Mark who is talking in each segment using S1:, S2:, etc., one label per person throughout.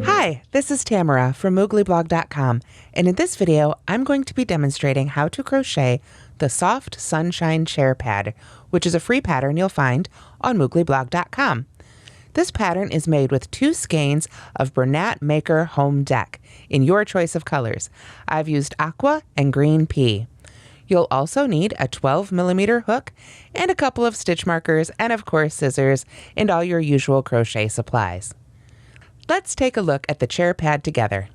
S1: Hi, this is Tamara from mooglyblog.com, and in this video I'm going to be demonstrating how to crochet the Soft Sunshine Chair Pad, which is a free pattern you'll find on mooglyblog.com. This pattern is made with 2 skeins of Bernat Maker Home Deck in your choice of colors. I've used aqua and green pea. You'll also need a 12mm hook and a couple of stitch markers and of course scissors and all your usual crochet supplies. Let's take a look at the chair pad together.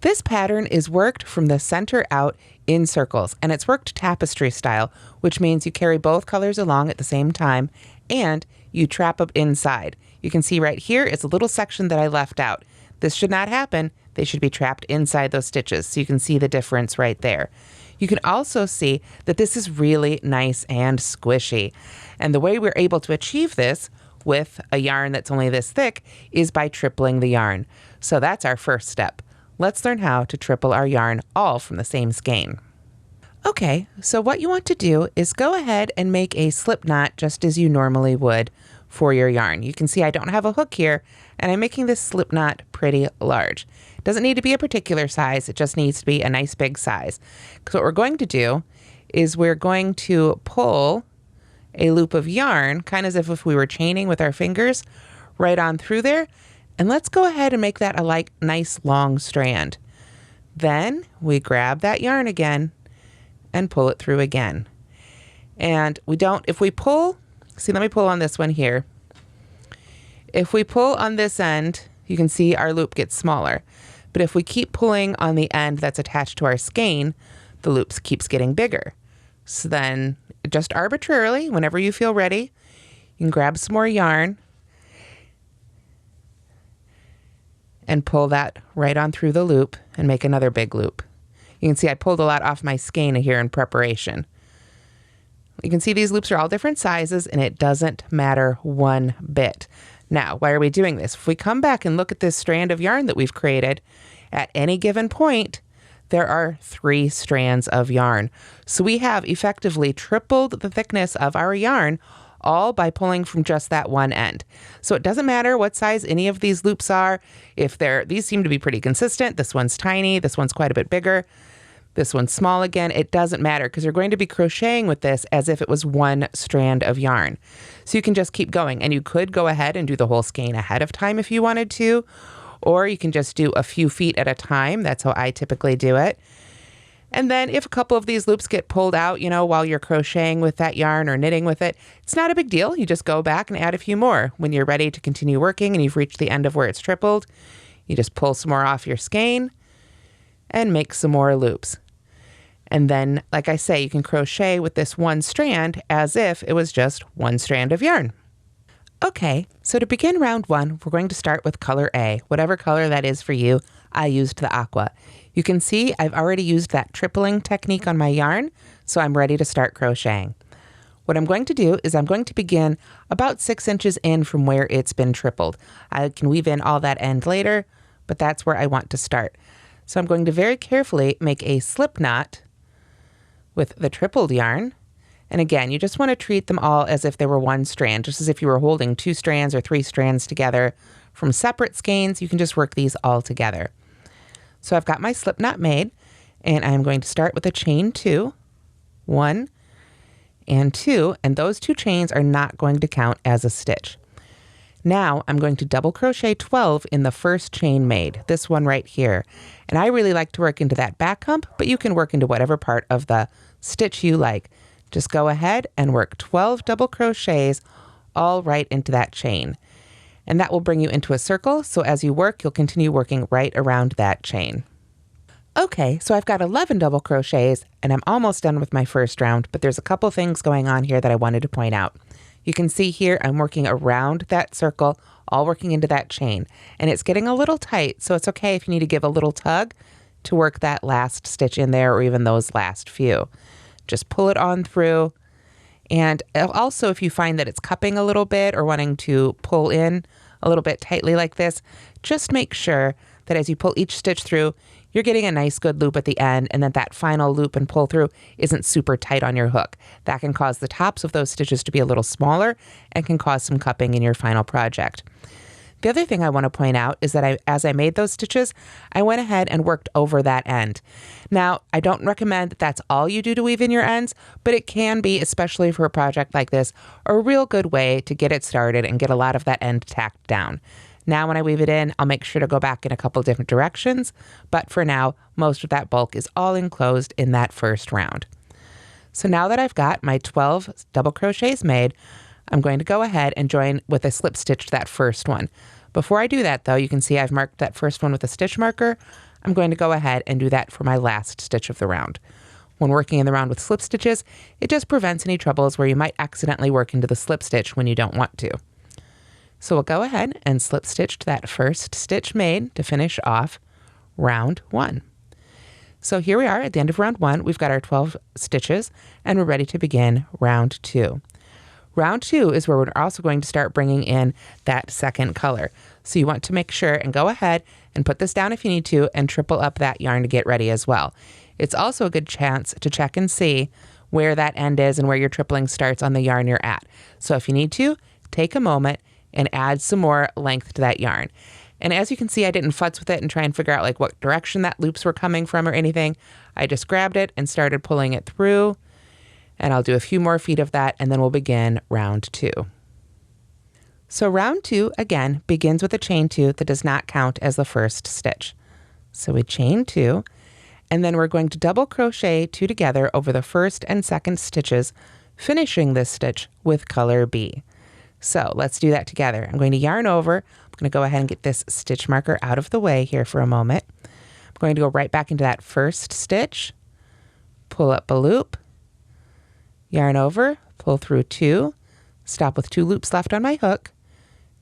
S1: This pattern is worked from the center out in circles, and it's worked tapestry style, which means you carry both colors along at the same time and you trap up inside. You can see right here is a little section that I left out. This should not happen. They should be trapped inside those stitches, so you can see the difference right there. You can also see that this is really nice and squishy. And the way we're able to achieve this with a yarn that's only this thick is by tripling the yarn. So that's our first step. Let's learn how to triple our yarn all from the same skein. Okay, so what you want to do is go ahead and make a slip knot just as you normally would for your yarn. You can see I don't have a hook here, and I'm making this slip knot pretty large. It doesn't need to be a particular size, it just needs to be a nice big size. So what we're going to do is we're going to pull a loop of yarn, kind of as if we were chaining with our fingers, right on through there. And let's go ahead and make that a nice long strand. Then we grab that yarn again and pull it through again. And if we pull, see, let me pull on this one here. If we pull on this end, you can see our loop gets smaller. But if we keep pulling on the end that's attached to our skein, the loop keeps getting bigger. So then just arbitrarily, whenever you feel ready, you can grab some more yarn and pull that right on through the loop and make another big loop. You can see I pulled a lot off my skein here in preparation. You can see these loops are all different sizes and it doesn't matter one bit. Now, why are we doing this? If we come back and look at this strand of yarn that we've created, at any given point, there are 3 strands of yarn. So we have effectively tripled the thickness of our yarn, all by pulling from just that one end. So it doesn't matter what size any of these loops are. These seem to be pretty consistent. This one's tiny, this one's quite a bit bigger, this one's small again. It doesn't matter because you're going to be crocheting with this as if it was one strand of yarn. So you can just keep going, and you could go ahead and do the whole skein ahead of time if you wanted to, or you can just do a few feet at a time. That's how I typically do it. And then if a couple of these loops get pulled out, while you're crocheting with that yarn or knitting with it, it's not a big deal. You just go back and add a few more. When you're ready to continue working and you've reached the end of where it's tripled, you just pull some more off your skein and make some more loops. And then, like I say, you can crochet with this one strand as if it was just one strand of yarn. Okay, so to begin round 1, we're going to start with color A. Whatever color that is for you, I used the aqua. You can see I've already used that tripling technique on my yarn, so I'm ready to start crocheting. What I'm going to do is I'm going to begin about 6 inches in from where it's been tripled. I can weave in all that end later, but that's where I want to start. So I'm going to very carefully make a slip knot with the tripled yarn. And again, you just want to treat them all as if they were one strand, just as if you were holding 2 strands or 3 strands together from separate skeins. You can just work these all together. So I've got my slip knot made, and I'm going to start with a chain 2, 1 and 2, and those 2 chains are not going to count as a stitch. Now I'm going to double crochet 12 in the first chain made, this one right here. And I really like to work into that back hump, but you can work into whatever part of the stitch you like. Just go ahead and work 12 double crochets all right into that chain. And that will bring you into a circle, so as you work, you'll continue working right around that chain. Okay, so I've got 11 double crochets, and I'm almost done with my first round, but there's a couple things going on here that I wanted to point out. You can see here I'm working around that circle, all working into that chain, and it's getting a little tight, so it's okay if you need to give a little tug to work that last stitch in there, or even those last few. Just pull it on through. And also, if you find that it's cupping a little bit or wanting to pull in a little bit tightly like this, just make sure that as you pull each stitch through, you're getting a nice good loop at the end, and then that final loop and pull through isn't super tight on your hook. That can cause the tops of those stitches to be a little smaller and can cause some cupping in your final project. The other thing I want to point out is that as I made those stitches, I went ahead and worked over that end. Now, I don't recommend that that's all you do to weave in your ends, but it can be, especially for a project like this, a real good way to get it started and get a lot of that end tacked down. Now, when I weave it in, I'll make sure to go back in a couple different directions, but for now, most of that bulk is all enclosed in that first round. So now that I've got my 12 double crochets made, I'm going to go ahead and join with a slip stitch to that first one. Before I do that though, you can see I've marked that first one with a stitch marker. I'm going to go ahead and do that for my last stitch of the round. When working in the round with slip stitches, it just prevents any troubles where you might accidentally work into the slip stitch when you don't want to. So we'll go ahead and slip stitch to that first stitch made to finish off round 1. So here we are at the end of round 1. We've got our 12 stitches and we're ready to begin round 2. Round 2 is where we're also going to start bringing in that second color. So you want to make sure and go ahead and put this down if you need to and triple up that yarn to get ready as well. It's also a good chance to check and see where that end is and where your tripling starts on the yarn you're at. So if you need to, take a moment and add some more length to that yarn. And as you can see, I didn't futz with it and try and figure out like what direction that loops were coming from or anything. I just grabbed it and started pulling it through. And I'll do a few more feet of that, and then we'll begin round 2. So round 2, again, begins with a chain 2 that does not count as the first stitch. So we chain 2, and then we're going to double crochet 2 together over the first and second stitches, finishing this stitch with color B. So let's do that together. I'm going to yarn over. I'm going to go ahead and get this stitch marker out of the way here for a moment. I'm going to go right back into that first stitch, pull up a loop, yarn over, pull through 2, stop with 2 loops left on my hook,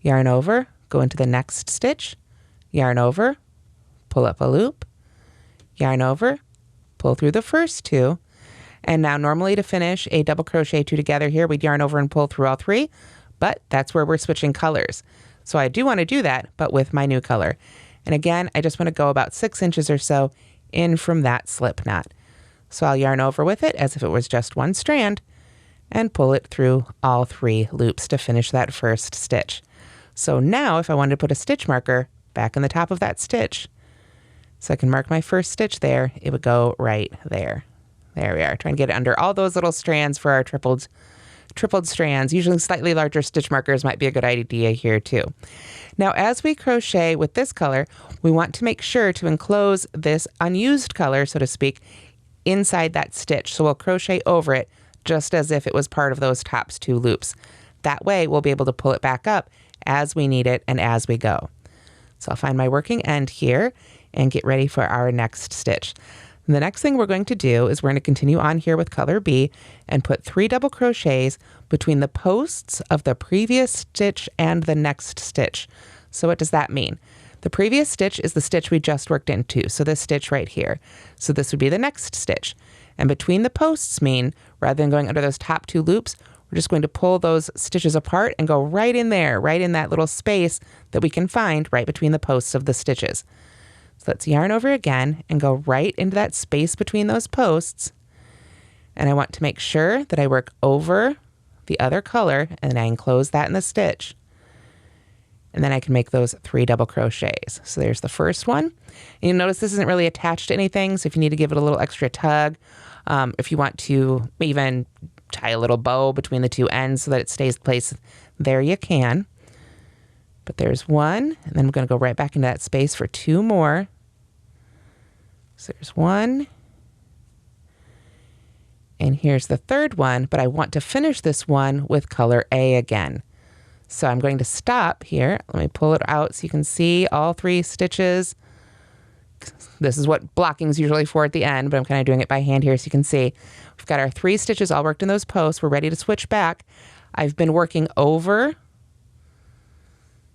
S1: yarn over, go into the next stitch, yarn over, pull up a loop, yarn over, pull through the first 2, and now normally to finish a double crochet 2 together here, we'd yarn over and pull through all 3, but that's where we're switching colors. So I do want to do that, but with my new color. And again, I just want to go about 6 inches or so in from that slip knot. So I'll yarn over with it as if it was just one strand and pull it through all 3 loops to finish that first stitch. So now if I wanted to put a stitch marker back in the top of that stitch, so I can mark my first stitch there, it would go right there. There we are. Trying to get it under all those little strands for our tripled strands. Usually slightly larger stitch markers might be a good idea here too. Now as we crochet with this color, we want to make sure to enclose this unused color, so to speak, inside that stitch. So we'll crochet over it just as if it was part of those tops 2 loops. That way we'll be able to pull it back up as we need it and as we go. So I'll find my working end here and get ready for our next stitch. And the next thing we're going to do is we're going to continue on here with color B and put 3 double crochets between the posts of the previous stitch and the next stitch. So what does that mean? The previous stitch is the stitch we just worked into, so this stitch right here. So this would be the next stitch. And between the posts mean, rather than going under those top 2 loops, we're just going to pull those stitches apart and go right in there, right in that little space that we can find right between the posts of the stitches. So let's yarn over again and go right into that space between those posts. And I want to make sure that I work over the other color and I enclose that in the stitch. And then I can make those 3 double crochets. So there's the first one. And you'll notice this isn't really attached to anything, so if you need to give it a little extra tug, if you want to even tie a little bow between the 2 ends so that it stays placed there, you can. But there's 1, and then we're going to go right back into that space for 2 more. So there's 1. And here's the 3rd one, but I want to finish this one with color A again. So I'm going to stop here. Let me pull it out so you can see all 3 stitches. This is what blocking is usually for at the end, but I'm kind of doing it by hand here so you can see. We've got our 3 stitches all worked in those posts. We're ready to switch back. I've been working over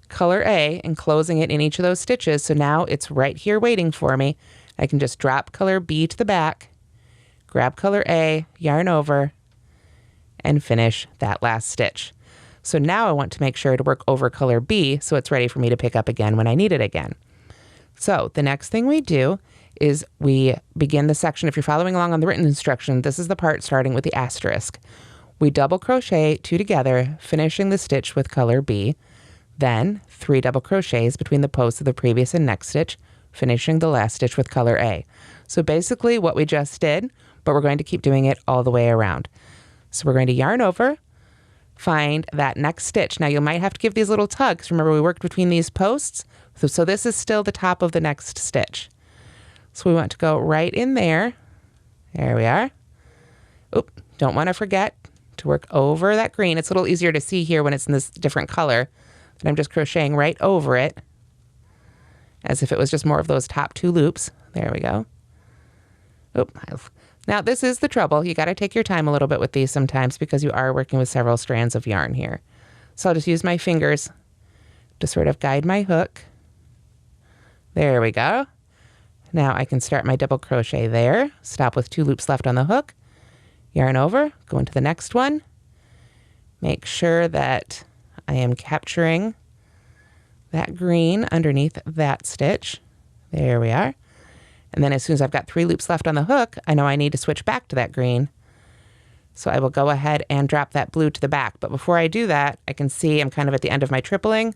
S1: color A and closing it in each of those stitches. So now it's right here waiting for me. I can just drop color B to the back, grab color A, yarn over, and finish that last stitch. So now I want to make sure to work over color B so it's ready for me to pick up again when I need it again. So the next thing we do is we begin the section. If you're following along on the written instruction, this is the part starting with the asterisk. We double crochet 2 together, finishing the stitch with color B, then 3 double crochets between the posts of the previous and next stitch, finishing the last stitch with color A. So basically what we just did, but we're going to keep doing it all the way around. So we're going to yarn over, find that next stitch. Now you might have to give these little tugs. Remember, we worked between these posts. So this is still the top of the next stitch. So we want to go right in there. There we are. Oop, don't want to forget to work over that green. It's a little easier to see here when it's in this different color. But I'm just crocheting right over it as if it was just more of those top 2 loops. There we go. Oop. Now this is the trouble. You got to take your time a little bit with these sometimes because you are working with several strands of yarn here. So I'll just use my fingers to sort of guide my hook. There we go. Now I can start my double crochet there, stop with 2 loops left on the hook, yarn over, go into the next one, make sure that I am capturing that green underneath that stitch. There we are. And then as soon as I've got 3 loops left on the hook, I know I need to switch back to that green. So I will go ahead and drop that blue to the back. But before I do that, I can see I'm kind of at the end of my tripling.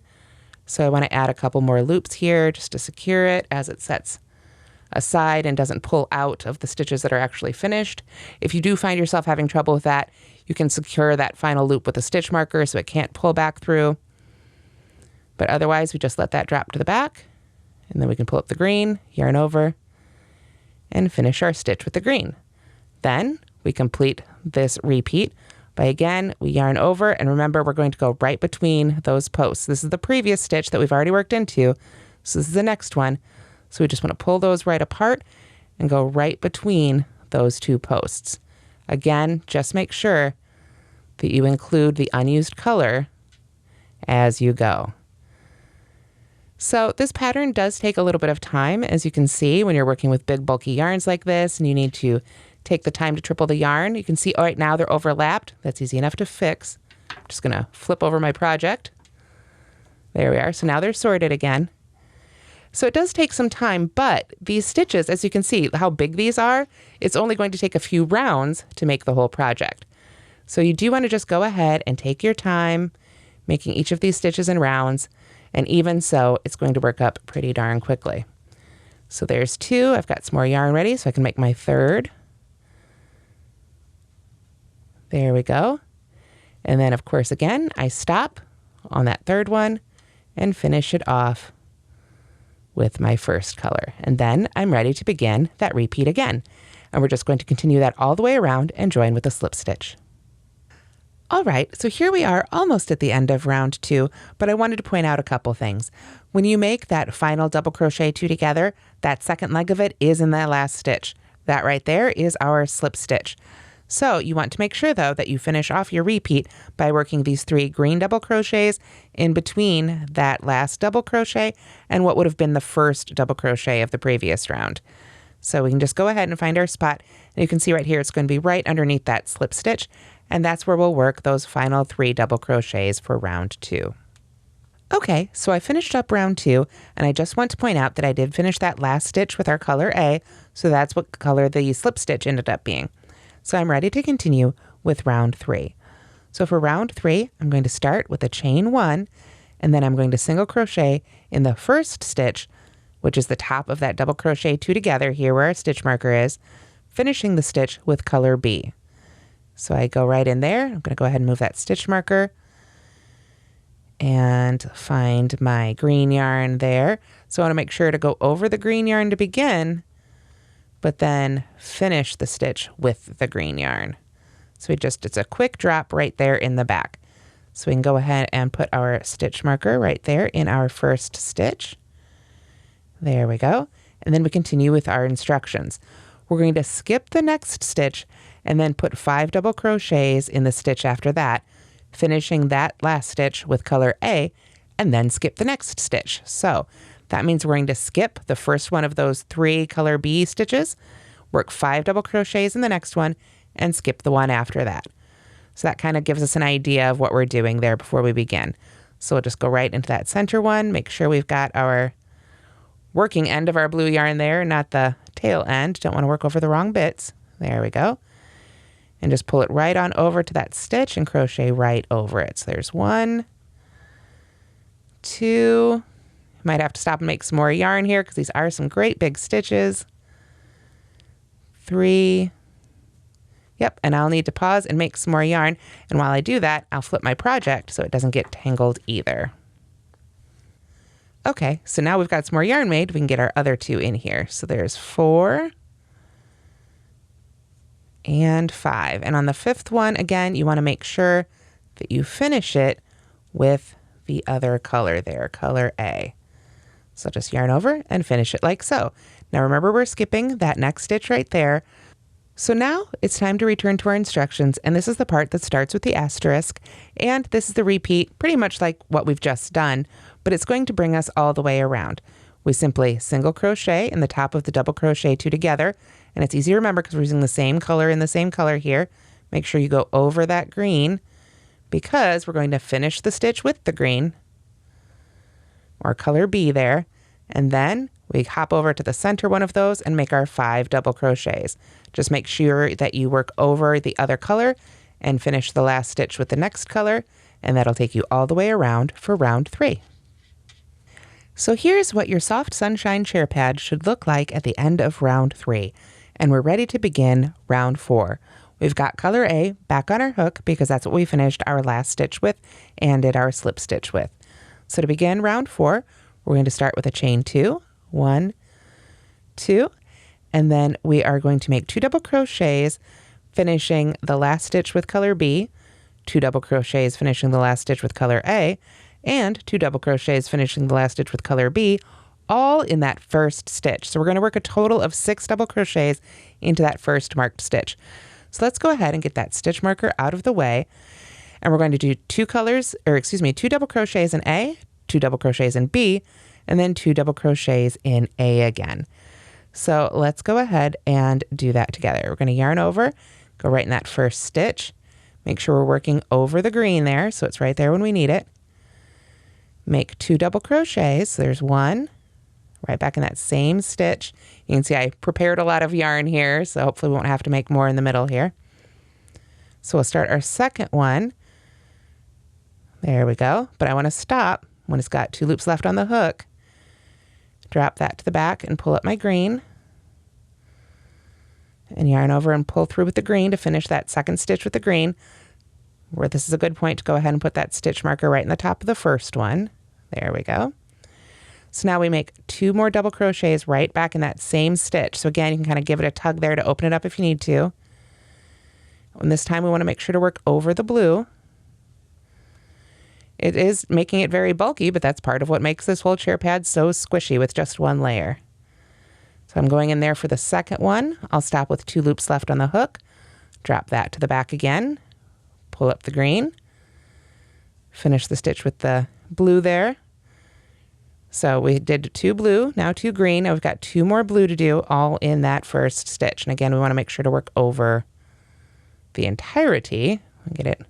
S1: So I want to add a couple more loops here just to secure it as it sets aside and doesn't pull out of the stitches that are actually finished. If you do find yourself having trouble with that, you can secure that final loop with a stitch marker so it can't pull back through. But otherwise, we just let that drop to the back, and then we can pull up the green, yarn over, and finish our stitch with the green. Then we complete this repeat by, again, we yarn over, and remember, we're going to go right between those posts. This is the previous stitch that we've already worked into, so this is the next one. So we just want to pull those right apart and go right between those 2 posts. Again, just make sure that you include the unused color as you go. So this pattern does take a little bit of time, as you can see, when you're working with big bulky yarns like this, and you need to take the time to triple the yarn. You can see, oh, right now they're overlapped. That's easy enough to fix. I'm just going to flip over my project. There we are. So now they're sorted again. So it does take some time, but these stitches, as you can see how big these are, it's only going to take a few rounds to make the whole project. So you do want to just go ahead and take your time making each of these stitches in rounds, and even so, it's going to work up pretty darn quickly. So there's 2. I've got some more yarn ready so I can make my 3rd. There we go. And then, of course, again, I stop on that 3rd one and finish it off with my 1st color. And then I'm ready to begin that repeat again. And we're just going to continue that all the way around and join with a slip stitch. All right, so here we are almost at the end of round 2, but I wanted to point out a couple things. When you make that final double crochet 2 together, that second leg of it is in that last stitch. That right there is our slip stitch. So you want to make sure, though, that you finish off your repeat by working these 3 green double crochets in between that last double crochet and what would have been the first double crochet of the previous round. So we can just go ahead and find our spot. And you can see right here, it's going to be right underneath that slip stitch. And that's where we'll work those final 3 double crochets for round 2. Okay, so I finished up round 2, and I just want to point out that I did finish that last stitch with our color A, so that's what color the slip stitch ended up being. So I'm ready to continue with round 3. So for round 3, I'm going to start with a chain 1, and then I'm going to single crochet in the first stitch, which is the top of that double crochet 2 together here where our stitch marker is, finishing the stitch with color B. So I go right in there. I'm going to go ahead and move that stitch marker and find my green yarn there. So I want to make sure to go over the green yarn to begin, but then finish the stitch with the green yarn. So it's a quick drop right there in the back. So we can go ahead and put our stitch marker right there in our first stitch. There we go. And then we continue with our instructions. We're going to skip the next stitch and then put 5 double crochets in the stitch after that, finishing that last stitch with color A, and then skip the next stitch. So that means we're going to skip the first one of those 3 color B stitches, work 5 double crochets in the next one, and skip the one after that. So that kind of gives us an idea of what we're doing there before we begin. So we'll just go right into that center one, make sure we've got our working end of our blue yarn there, not the tail end. Don't want to work over the wrong bits. There we go. And just pull it right on over to that stitch and crochet right over it. So there's 1, 2. Might have to stop and make some more yarn here because these are some great big stitches. 3. Yep, and I'll need to pause and make some more yarn. And while I do that, I'll flip my project so it doesn't get tangled either. Okay, so now we've got some more yarn made. We can get our other 2 in here. So there's 4. And 5. And on the 5th one, again, you want to make sure that you finish it with the other color there, color A. So just yarn over and finish it like so. Now remember, we're skipping that next stitch right there. So now it's time to return to our instructions, and this is the part that starts with the asterisk, and this is the repeat, pretty much like what we've just done, but it's going to bring us all the way around. We simply single crochet in the top of the double crochet 2 together, and it's easy to remember because we're using the same color and the same color here. Make sure you go over that green because we're going to finish the stitch with the green, or color B there, and then we hop over to the center one of those and make our 5 double crochets. Just make sure that you work over the other color and finish the last stitch with the next color, and that'll take you all the way around for round 3. So here's what your soft sunshine chair pad should look like at the end of round 3. And we're ready to begin round 4. We've got color A back on our hook because that's what we finished our last stitch with and did our slip stitch with. So to begin round 4, we're going to start with a chain 2, 1, 2, and then we are going to make 2 double crochets, finishing the last stitch with color B, 2 double crochets, finishing the last stitch with color A, and 2 double crochets, finishing the last stitch with color B, all in that first stitch. So we're going to work a total of 6 double crochets into that first marked stitch. So let's go ahead and get that stitch marker out of the way. And we're going to do 2 double crochets in A, 2 double crochets in B, and then 2 double crochets in A again. So let's go ahead and do that together. We're going to yarn over, go right in that first stitch. Make sure we're working over the green there, so it's right there when we need it. Make 2 double crochets. So there's 1, right back in that same stitch. You can see I prepared a lot of yarn here, so hopefully we won't have to make more in the middle here. So we'll start our second one. There we go. But I want to stop when it's got 2 loops left on the hook. Drop that to the back and pull up my green. And yarn over and pull through with the green to finish that second stitch with the green. Where this is a good point to go ahead and put that stitch marker right in the top of the first one. There we go. So now we make 2 more double crochets right back in that same stitch. So again, you can kind of give it a tug there to open it up if you need to. And this time we want to make sure to work over the blue. It is making it very bulky, but that's part of what makes this whole chair pad so squishy with just 1 layer. So I'm going in there for the second one. I'll stop with 2 loops left on the hook. Drop that to the back again. Pull up the green. Finish the stitch with the blue there. So we did 2 blue, now 2 green. Now we've got 2 more blue to do, all in that first stitch. And again, we want to make sure to work over the entirety. I'll get it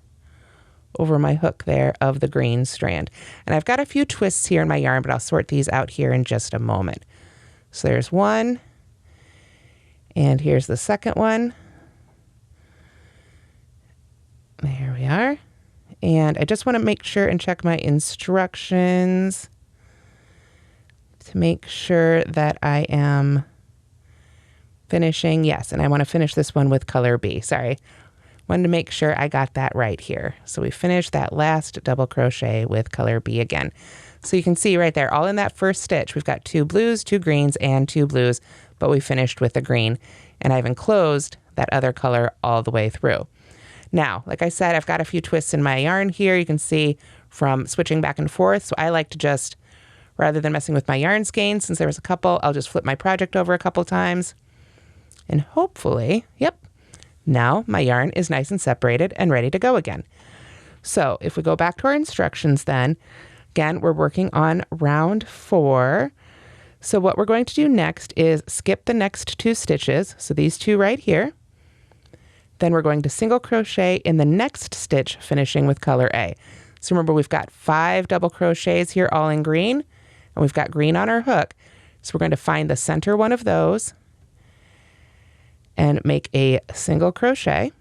S1: over my hook there of the green strand. And I've got a few twists here in my yarn, but I'll sort these out here in just a moment. So there's 1, and here's the second one. There we are. And I just want to make sure and check my instructions to make sure that I am finishing. Yes, and I want to finish this one with color B. Sorry. Wanted to make sure I got that right here. So we finished that last double crochet with color B again. So you can see right there, all in that first stitch, we've got 2 blues, 2 greens, and 2 blues, but we finished with the green. And I've enclosed that other color all the way through. Now, like I said, I've got a few twists in my yarn here. You can see from switching back and forth. So I like to just, rather than messing with my yarn skein, since there was a couple, I'll just flip my project over a couple times. And hopefully, yep, now my yarn is nice and separated and ready to go again. So if we go back to our instructions then, again, we're working on round 4. So what we're going to do next is skip the next 2 stitches. So these 2 right here. Then we're going to single crochet in the next stitch, finishing with color A. So remember, we've got 5 double crochets here, all in green, and we've got green on our hook. So we're going to find the center one of those, and make a single crochet.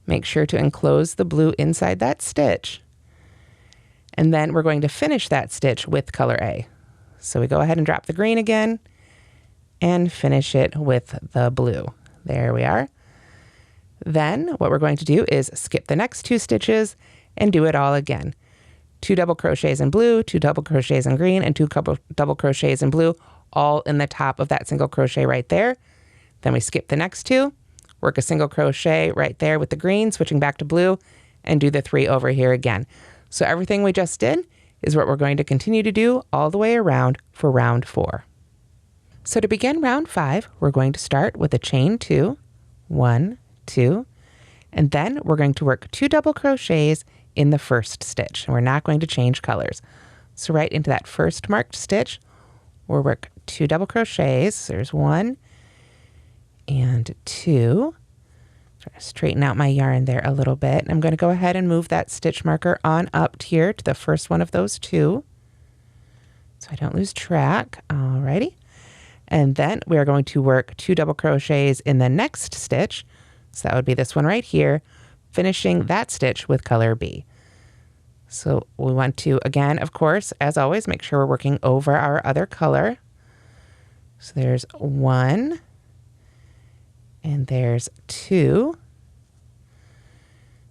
S1: Make sure to enclose the blue inside that stitch. And then we're going to finish that stitch with color A. So we go ahead and drop the green again and finish it with the blue. There we are. Then what we're going to do is skip the next 2 stitches and do it all again. 2 double crochets in blue, 2 double crochets in green, and 2 double crochets in blue, all in the top of that single crochet right there. Then we skip the next 2, work a single crochet right there with the green, switching back to blue, and do the 3 over here again. So everything we just did is what we're going to continue to do all the way around for round 4. So to begin round 5, we're going to start with a chain 2, 1, 2, and then we're going to work 2 double crochets in the first stitch, and we're not going to change colors. So right into that first marked stitch, we'll work 2 double crochets. So there's 1 and 2. Try to straighten out my yarn there a little bit. I'm going to go ahead and move that stitch marker on up here to the first one of those 2, so I don't lose track. Alrighty. And then we are going to work 2 double crochets in the next stitch. So that would be this one right here, finishing that stitch with color B. So we want to, again, of course, as always, make sure we're working over our other color. So there's 1, and there's 2.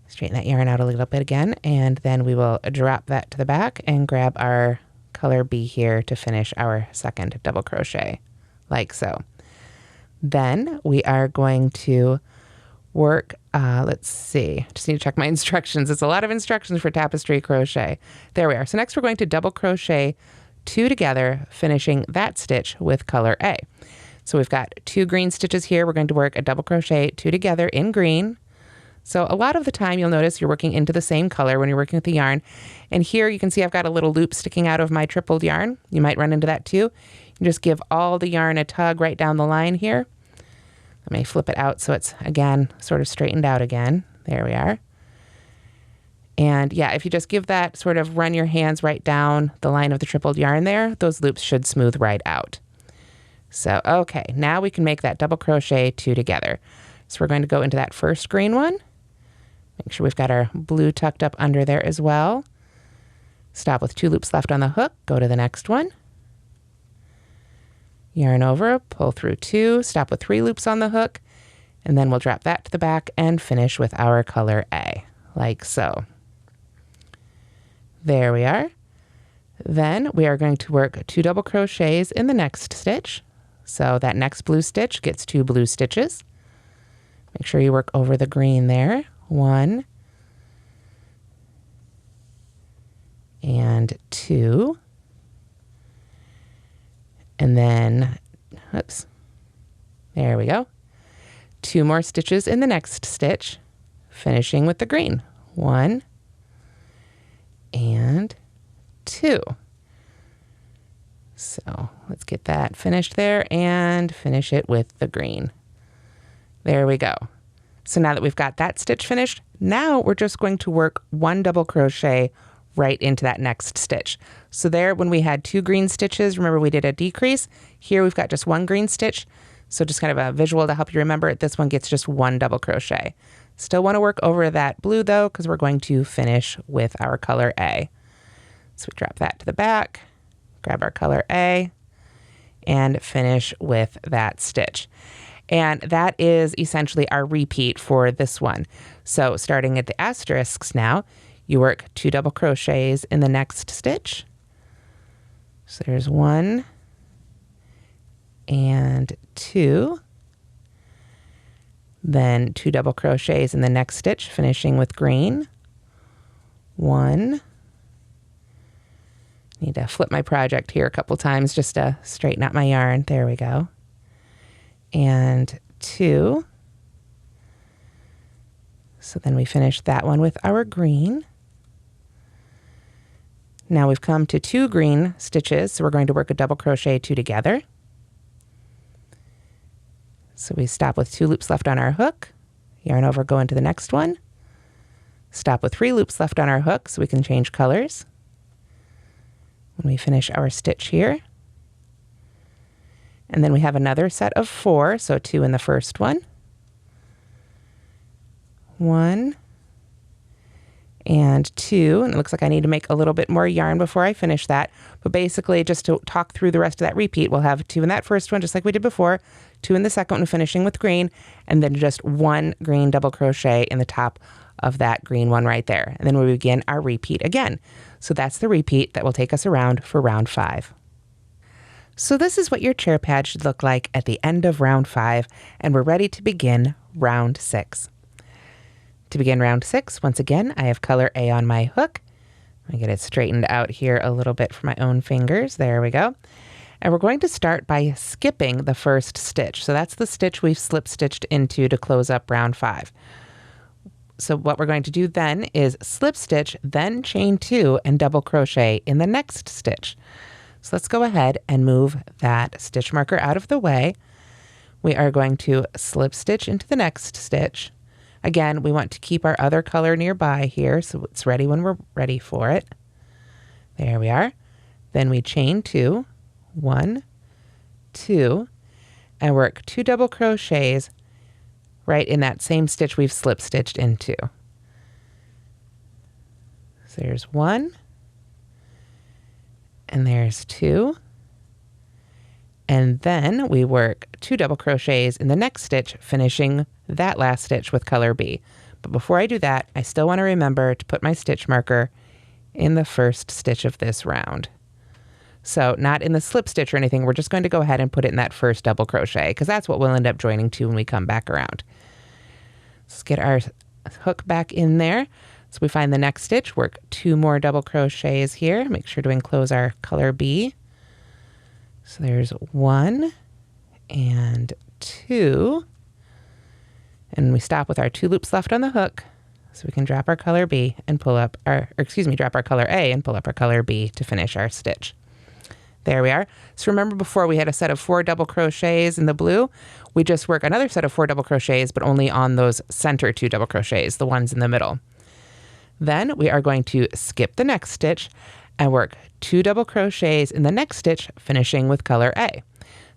S1: Straighten that yarn out a little bit again, and then we will drop that to the back and grab our color B here to finish our second double crochet, like so. Then we are going to work, let's see, just need to check my instructions. It's a lot of instructions for tapestry crochet. There we are. So next we're going to double crochet 2 together, finishing that stitch with color A. So we've got 2 green stitches here. We're going to work a double crochet 2 together in green. So a lot of the time you'll notice you're working into the same color when you're working with the yarn. And here you can see I've got a little loop sticking out of my tripled yarn. You might run into that too. You just give all the yarn a tug right down the line here. Let me flip it out so it's, again, sort of straightened out again. There we are. And yeah, if you just give that sort of run your hands right down the line of the tripled yarn there, those loops should smooth right out. So, okay, now we can make that double crochet 2 together. So we're going to go into that first green one. Make sure we've got our blue tucked up under there as well. Stop with 2 loops left on the hook, go to the next one. Yarn over, pull through 2, stop with 3 loops on the hook, and then we'll drop that to the back and finish with our color A, like so. There we are. Then we are going to work 2 double crochets in the next stitch. So that next blue stitch gets 2 blue stitches. Make sure you work over the green there. 1 and 2. And then, oops, there we go. 2 more stitches in the next stitch, finishing with the green. 1 and 2. So let's get that finished there and finish it with the green. There we go. So now that we've got that stitch finished, now we're just going to work 1 double crochet right into that next stitch. So there, when we had 2 green stitches, remember we did a decrease. Here we've got just 1 green stitch. So just kind of a visual to help you remember it. This one gets just 1 double crochet. Still want to work over that blue though, because we're going to finish with our color A. So we drop that to the back, grab our color A, and finish with that stitch. And that is essentially our repeat for this one. So starting at the asterisks now, you work 2 double crochets in the next stitch. So there's 1 and 2. Then 2 double crochets in the next stitch, finishing with green. 1. Need to flip my project here a couple times just to straighten out my yarn. There we go. And 2. So then we finish that one with our green. Now we've come to 2 green stitches, so we're going to work a double crochet 2 together. So we stop with 2 loops left on our hook, yarn over, go into the next one, stop with 3 loops left on our hook so we can change colors. When we finish our stitch here, And then we have another set of 4, so 2 in the first one. 1 and 2, and it looks like I need to make a little bit more yarn before I finish that. But basically, just to talk through the rest of that repeat, we'll have 2 in that first one, just like we did before, 2 in the second one, finishing with green, and then just 1 green double crochet in the top of that green one right there. And then we begin our repeat again. So that's the repeat that will take us around for round 5. So this is what your chair pad should look like at the end of round 5, and we're ready to begin round 6. To begin round 6, once again, I have color A on my hook. I get it straightened out here a little bit for my own fingers. There we go. And we're going to start by skipping the first stitch. So that's the stitch we've slip stitched into to close up round 5. So what we're going to do then is slip stitch, then chain 2 and double crochet in the next stitch. So let's go ahead and move that stitch marker out of the way. We are going to slip stitch into the next stitch. Again, we want to keep our other color nearby here so it's ready when we're ready for it. There we are. Then we chain 2, 1, 2, and work 2 double crochets right in that same stitch we've slip stitched into. So there's 1, and there's 2, and then we work 2 double crochets in the next stitch, finishing that last stitch with color B. But before I do that, I still want to remember to put my stitch marker in the first stitch of this round. So not in the slip stitch or anything, we're just going to go ahead and put it in that first double crochet, because that's what we'll end up joining to when we come back around. Let's get our hook back in there. So we find the next stitch, work 2 more double crochets here, make sure to enclose our color B. So there's 1 and 2, and we stop with our 2 loops left on the hook, so we can drop our color B and pull up our, drop our color A and pull up our color B to finish our stitch. There we are. So remember before we had a set of 4 double crochets in the blue, we just work another set of 4 double crochets, but only on those center 2 double crochets, the ones in the middle. Then we are going to skip the next stitch and work 2 double crochets in the next stitch, finishing with color A.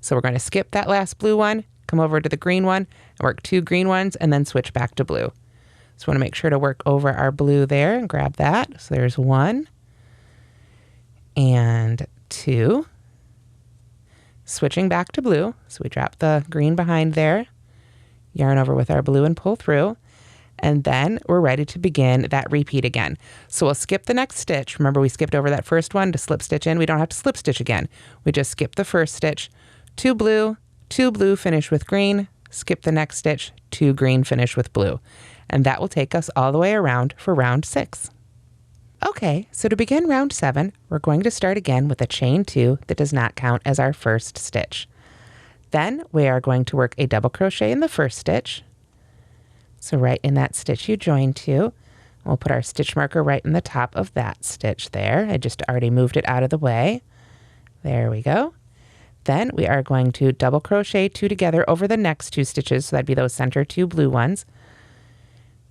S1: So we're going to skip that last blue one, come over to the green one, and work 2 green ones, and then switch back to blue. So we want to make sure to work over our blue there and grab that. So there's 1 and 2. Switching back to blue. So we drop the green behind there, yarn over with our blue and pull through. And then we're ready to begin that repeat again. So we'll skip the next stitch. Remember, we skipped over that first one to slip stitch in. We don't have to slip stitch again. We just skip the first stitch, 2 blue, finish with green, skip the next stitch, 2 green, finish with blue. And that will take us all the way around for round 6. Okay, so to begin round 7, we're going to start again with a chain 2 that does not count as our first stitch. Then we are going to work a double crochet in the first stitch. So right in that stitch you joined to, we'll put our stitch marker right in the top of that stitch there. I just already moved it out of the way. There we go. Then we are going to double crochet 2 together over the next 2 stitches, so that'd be those center 2 blue ones.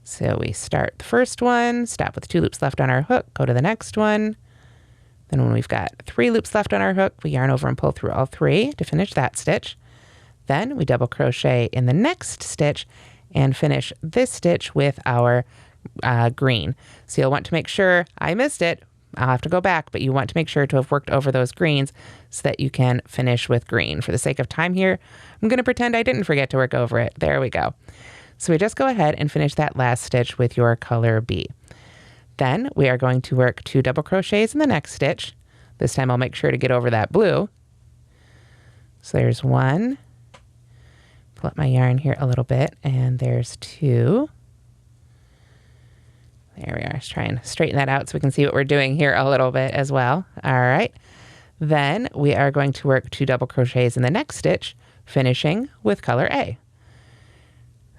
S1: So we start the first one, stop with 2 loops left on our hook, go to the next one. Then when we've got 3 loops left on our hook, we yarn over and pull through all 3 to finish that stitch. Then we double crochet in the next stitch and finish this stitch with our green. So you'll want to make sure, I missed it, I'll have to go back, but you want to make sure to have worked over those greens so that you can finish with green. For the sake of time here, I'm going to pretend I didn't forget to work over it. There we go. So we just go ahead and finish that last stitch with your color B. Then we are going to work 2 double crochets in the next stitch. This time I'll make sure to get over that blue. So there's 1. Pull up my yarn here a little bit, and there's 2. There we are. Let's try and straighten that out so we can see what we're doing here a little bit as well. All right. Then we are going to work 2 double crochets in the next stitch, finishing with color A.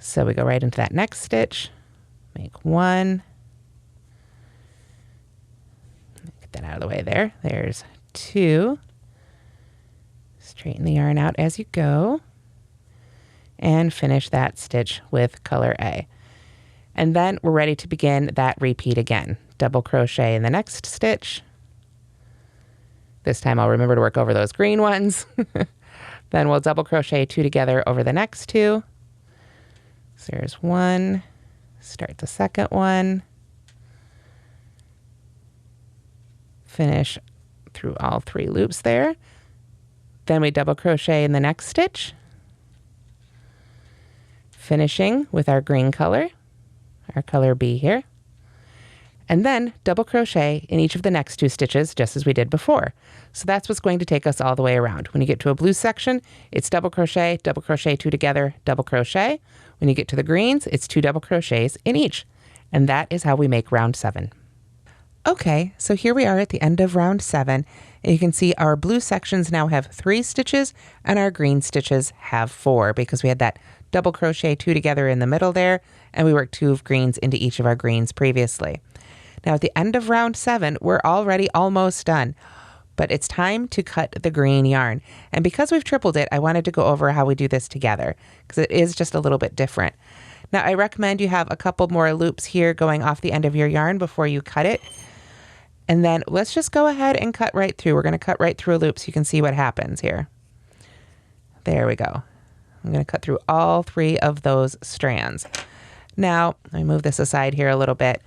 S1: So we go right into that next stitch, make 1. Get that out of the way there. There's 2. Straighten the yarn out as you go. And finish that stitch with color A. And then we're ready to begin that repeat again. Double crochet in the next stitch. This time I'll remember to work over those green ones. Then we'll double crochet 2 together over the next 2. So there's 1, start the second one, finish through all 3 loops there. Then we double crochet in the next stitch, finishing with our green color, our color B here. And then double crochet in each of the next 2 stitches, just as we did before. So that's what's going to take us all the way around. When you get to a blue section, it's double crochet 2 together, double crochet. When you get to the greens, it's 2 double crochets in each. And that is how we make round 7. Okay, so here we are at the end of round 7. And you can see our blue sections now have 3 stitches and our green stitches have 4 because we had that double crochet 2 together in the middle there, and we worked 2 of greens into each of our greens previously. Now at the end of round 7, we're already almost done, but it's time to cut the green yarn. And because we've tripled it, I wanted to go over how we do this together because it is just a little bit different. Now I recommend you have a couple more loops here going off the end of your yarn before you cut it. And then let's just go ahead and cut right through. We're going to cut right through a loop so you can see what happens here. There we go. I'm going to cut through all 3 of those strands. Now, let me move this aside here a little bit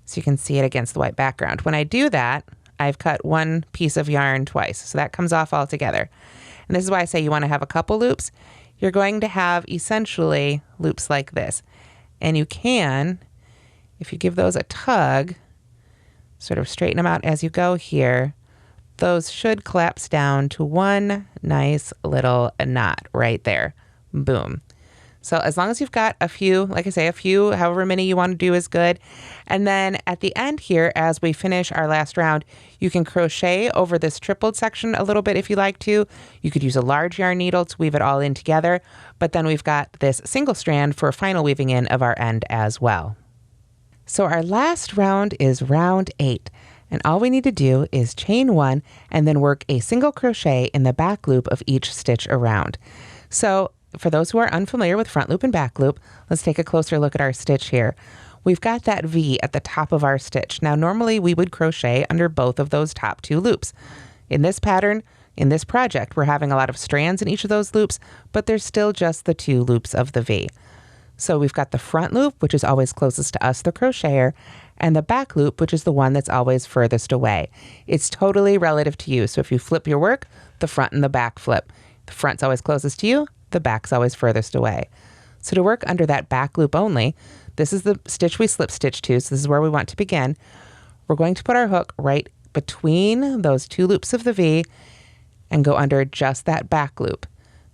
S1: so you can see it against the white background. When I do that, I've cut 1 piece of yarn twice, so that comes off all together. And this is why I say you want to have a couple loops. You're going to have essentially loops like this. And you can, if you give those a tug, sort of straighten them out as you go here, those should collapse down to one nice little knot right there. Boom. So as long as you've got a few, like I say, a few, however many you want to do is good. And then at the end here, as we finish our last round, you can crochet over this tripled section a little bit if you like to. You could use a large yarn needle to weave it all in together. But then we've got this single strand for final weaving in of our end as well. So our last round is round 8. And all we need to do is chain 1 and then work a single crochet in the back loop of each stitch around. So for those who are unfamiliar with front loop and back loop, let's take a closer look at our stitch here. We've got that V at the top of our stitch. Now, normally we would crochet under both of those top 2 loops. In this pattern, in this project, we're having a lot of strands in each of those loops, but there's still just the 2 loops of the V. So we've got the front loop, which is always closest to us, the crocheter, and the back loop, which is the one that's always furthest away. It's totally relative to you. So if you flip your work, the front and the back flip. The front's always closest to you, the back's always furthest away. So to work under that back loop only, this is the stitch we slip stitch to, so this is where we want to begin. We're going to put our hook right between those 2 loops of the V and go under just that back loop.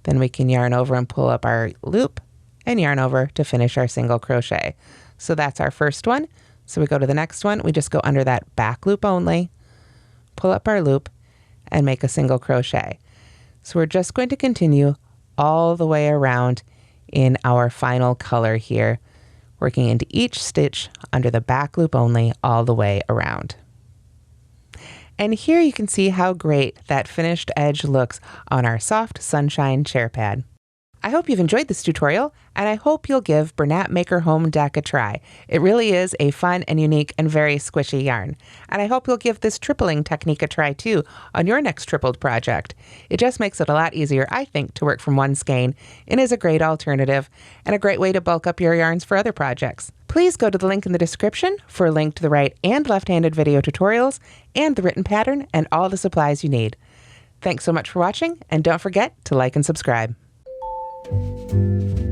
S1: Then we can yarn over and pull up our loop and yarn over to finish our single crochet. So that's our first one. So we go to the next one, we just go under that back loop only, pull up our loop, and make a single crochet. So we're just going to continue all the way around in our final color here, working into each stitch under the back loop only all the way around. And here you can see how great that finished edge looks on our soft sunshine chair pad. I hope you've enjoyed this tutorial, and I hope you'll give Bernat Maker Home Deck a try. It really is a fun and unique and very squishy yarn. And I hope you'll give this tripling technique a try too on your next tripled project. It just makes it a lot easier, I think, to work from one skein and is a great alternative and a great way to bulk up your yarns for other projects. Please go to the link in the description for a link to the right and left-handed video tutorials and the written pattern and all the supplies you need. Thanks so much for watching, and don't forget to like and subscribe. Thank you.